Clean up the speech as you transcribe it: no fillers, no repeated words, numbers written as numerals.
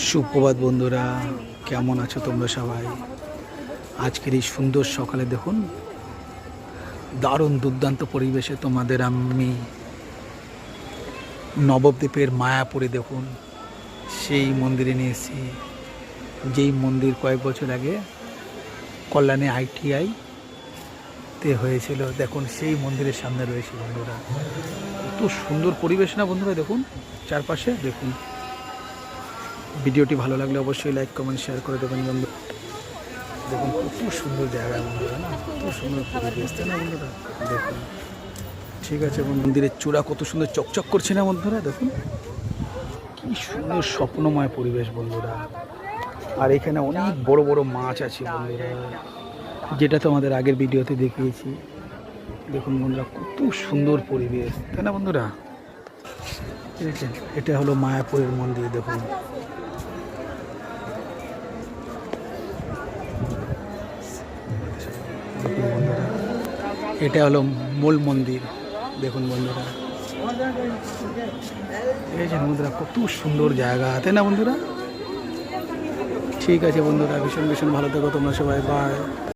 সুপ্রভাত বন্ধুরা, কেমন আছো তোমরা সবাই? আজকের এই সুন্দর সকালে দেখুন, দারুণ দুর্দান্ত পরিবেশে তোমাদের আমি নবদ্বীপের মায়াপুরে দেখুন সেই মন্দিরে নিয়ে এসেছি, যেই মন্দির কয়েক বছর আগে কল্যাণী ITI তে হয়েছিল। দেখুন সেই মন্দিরের সামনে রয়েছে বন্ধুরা। কত সুন্দর পরিবেশ না বন্ধুরা? দেখুন চারপাশে, দেখুন। ভিডিওটি ভালো লাগলে অবশ্যই লাইক কমেন্ট শেয়ার করে দেবেন বন্ধু। দেখুন কত সুন্দর জায়গা বন্ধুরা, না কত সুন্দর পরিবেশ, তাই না বন্ধুরা? দেখুন, ঠিক আছে বন্ধু, মন্দিরের চূড়া কত সুন্দর চকচক করছে না বন্ধুরা? দেখুন কি সুন্দর স্বপ্নময় পরিবেশ বন্ধুরা। আর এখানে অনেক বড় বড় মাছ আছে বন্ধুরা, যেটা তোমাদের আগের ভিডিওতে দেখিয়েছি। দেখুন বন্ধুরা কত সুন্দর পরিবেশ, তাই না বন্ধুরা? ঠিক আছে, এটা হলো মায়াপুরের মন্দির। দেখুন বন্ধুরা, এটা হলো মূল মন্দির। দেখুন বন্ধুরা, দেখেছেন বন্ধুরা কত সুন্দর জায়গা, তাই না বন্ধুরা? ঠিক আছে বন্ধুরা, ভীষণ ভীষণ ভালো থেকো তোমরা সবাই, বাই।